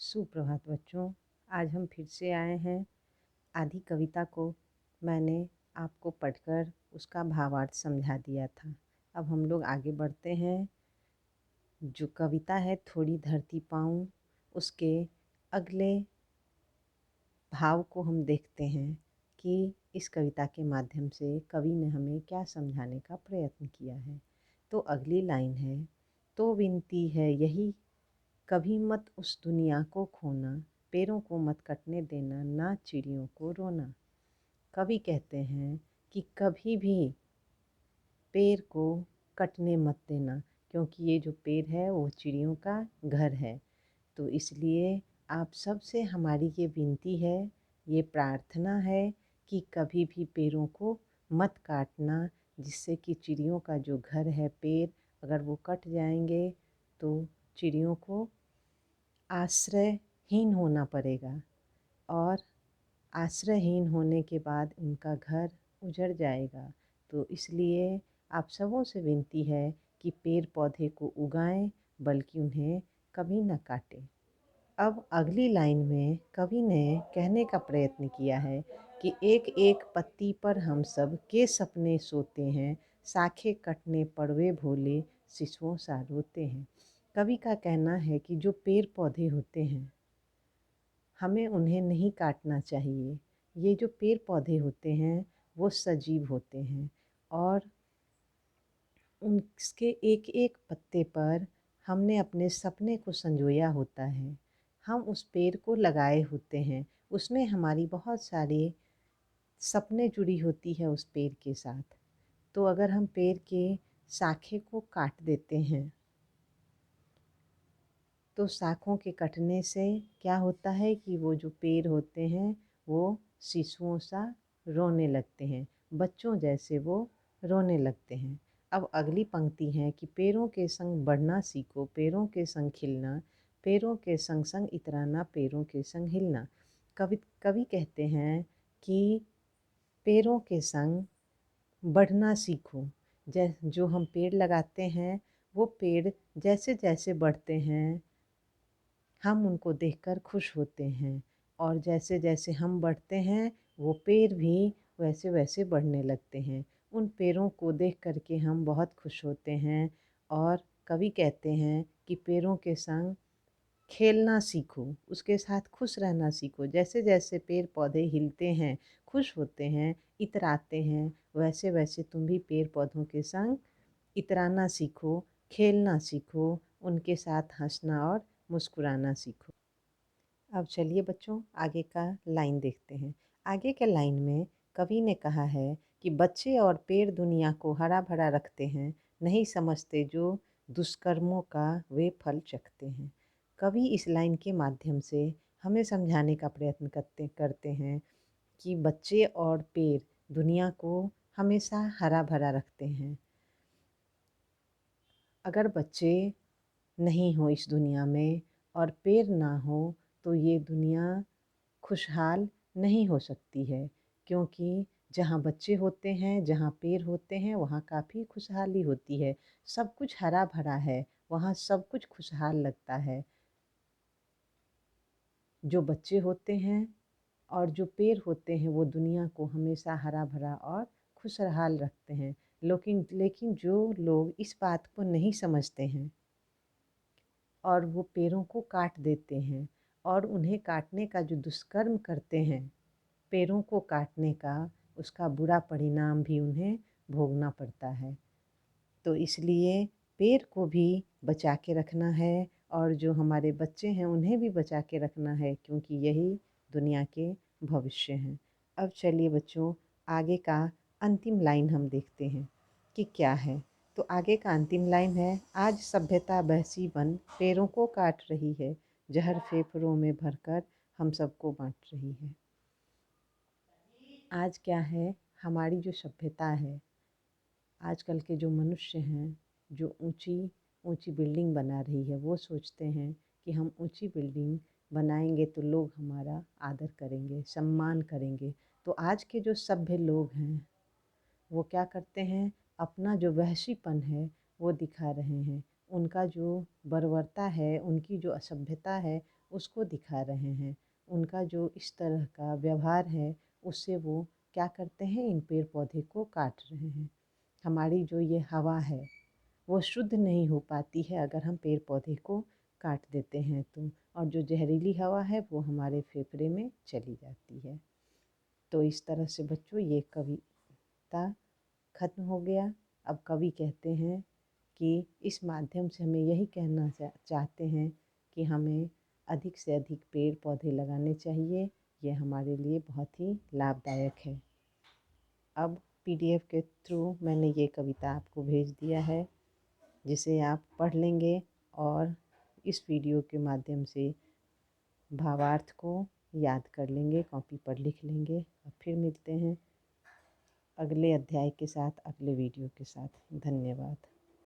सुप्रभात बच्चों। आज हम फिर से आए हैं। आधी कविता को मैंने आपको पढ़कर उसका भावार्थ समझा दिया था। अब हम लोग आगे बढ़ते हैं। जो कविता है थोड़ी धरती पाऊँ, उसके अगले भाव को हम देखते हैं कि इस कविता के माध्यम से कवि ने हमें क्या समझाने का प्रयत्न किया है। तो अगली लाइन है, तो विनती है यही, कभी मत उस दुनिया को खोना, पेड़ों को मत कटने देना, ना चिड़ियों को रोना। कवि कहते हैं कि कभी भी पेड़ को कटने मत देना, क्योंकि ये जो पेड़ है वो चिड़ियों का घर है। तो इसलिए आप सबसे हमारी ये विनती है, ये प्रार्थना है कि कभी भी पेड़ों को मत काटना, जिससे कि चिड़ियों का जो घर है पेड़, अगर वो कट जाएंगे तो चिड़ियों को आश्रयहीन होना पड़ेगा और आश्रयहीन होने के बाद उनका घर उजड़ जाएगा। तो इसलिए आप सबों से विनती है कि पेड़ पौधे को उगाएं, बल्कि उन्हें कभी न काटें। अब अगली लाइन में कवि ने कहने का प्रयत्न किया है कि एक एक पत्ती पर हम सब के सपने सोते हैं, शाखे कटने पर वे भोले शिशुओं सा रोते हैं। कवि का कहना है कि जो पेड़ पौधे होते हैं हमें उन्हें नहीं काटना चाहिए। ये जो पेड़ पौधे होते हैं वो सजीव होते हैं और उसके एक एक पत्ते पर हमने अपने सपने को संजोया होता है। हम उस पेड़ को लगाए होते हैं, उसमें हमारी बहुत सारी सपने जुड़ी होती है उस पेड़ के साथ। तो अगर हम पेड़ के शाखे को काट देते हैं तो शाखों के कटने से क्या होता है कि वो जो पेड़ होते हैं वो शिशुओं सा रोने लगते हैं, बच्चों जैसे वो रोने लगते हैं। अब अगली पंक्ति है कि पेड़ों के संग बढ़ना सीखो, पेड़ों के संग खिलना, पेड़ों के संग संग इतराना, पेड़ों के संग हिलना। कवि कहते हैं कि पेड़ों के संग बढ़ना सीखो। जो हम पेड़ लगाते हैं वो पेड़ जैसे जैसे बढ़ते हैं हम उनको देखकर खुश होते हैं, और जैसे जैसे हम बढ़ते हैं वो पेड़ भी वैसे वैसे बढ़ने लगते हैं। उन पेड़ों को देख कर के हम बहुत खुश होते हैं। और कवि कहते हैं कि पेड़ों के संग खेलना सीखो, उसके साथ खुश रहना सीखो। जैसे जैसे पेड़ पौधे हिलते हैं, खुश होते हैं, इतराते हैं, वैसे वैसे तुम भी पेड़ पौधों के संग इतराना सीखो, खेलना सीखो, उनके साथ हंसना और मुस्कुराना सीखो। अब चलिए बच्चों आगे का लाइन देखते हैं। आगे के लाइन में कवि ने कहा है कि बच्चे और पेड़ दुनिया को हरा भरा रखते हैं, नहीं समझते जो दुष्कर्मों का वे फल चखते हैं। कवि इस लाइन के माध्यम से हमें समझाने का प्रयत्न करते हैं कि बच्चे और पेड़ दुनिया को हमेशा हरा भरा रखते हैं। अगर बच्चे नहीं हो इस दुनिया में और पेड़ ना हो तो ये दुनिया खुशहाल नहीं हो सकती है, क्योंकि जहाँ बच्चे होते हैं, जहाँ पेड़ होते हैं, वहाँ काफ़ी खुशहाली होती है। सब कुछ हरा भरा है, वहाँ सब कुछ खुशहाल लगता है। जो बच्चे होते हैं और जो पेड़ होते हैं वो दुनिया को हमेशा हरा भरा और खुशहाल रखते हैं। लेकिन जो लोग इस बात को नहीं समझते हैं और वो पेड़ों को काट देते हैं और उन्हें काटने का जो दुष्कर्म करते हैं, पेड़ों को काटने का, उसका बुरा परिणाम भी उन्हें भोगना पड़ता है। तो इसलिए पेड़ को भी बचा के रखना है और जो हमारे बच्चे हैं उन्हें भी बचा के रखना है, क्योंकि यही दुनिया के भविष्य हैं। अब चलिए बच्चों आगे का अंतिम लाइन हम देखते हैं कि क्या है। तो आगे का अंतिम लाइन है, आज सभ्यता बहसी बन पेड़ों को काट रही है, जहर फेफड़ों में भरकर हम सबको बांट रही है। आज क्या है, हमारी जो सभ्यता है, आजकल के जो मनुष्य हैं जो ऊंची ऊंची बिल्डिंग बना रही है, वो सोचते हैं कि हम ऊंची बिल्डिंग बनाएंगे तो लोग हमारा आदर करेंगे, सम्मान करेंगे। तो आज के जो सभ्य लोग हैं वो क्या करते हैं, अपना जो वहशीपन है वो दिखा रहे हैं। उनका जो बर्बरता है, उनकी जो असभ्यता है, उसको दिखा रहे हैं। उनका जो इस तरह का व्यवहार है उससे वो क्या करते हैं, इन पेड़ पौधे को काट रहे हैं। हमारी जो ये हवा है वो शुद्ध नहीं हो पाती है अगर हम पेड़ पौधे को काट देते हैं तो, और जो जहरीली हवा है वो हमारे फेफड़े में चली जाती है। तो इस तरह से बच्चों ये कविता ख़त्म हो गया। अब कवि कहते हैं कि इस माध्यम से हमें यही कहना चाहते हैं कि हमें अधिक से अधिक पेड़ पौधे लगाने चाहिए। ये हमारे लिए बहुत ही लाभदायक है। अब PDF के थ्रू मैंने ये कविता आपको भेज दिया है, जिसे आप पढ़ लेंगे और इस वीडियो के माध्यम से भावार्थ को याद कर लेंगे, कॉपी पर लिख लेंगे। अब फिर मिलते हैं अगले अध्याय के साथ, अगले वीडियो के साथ। धन्यवाद।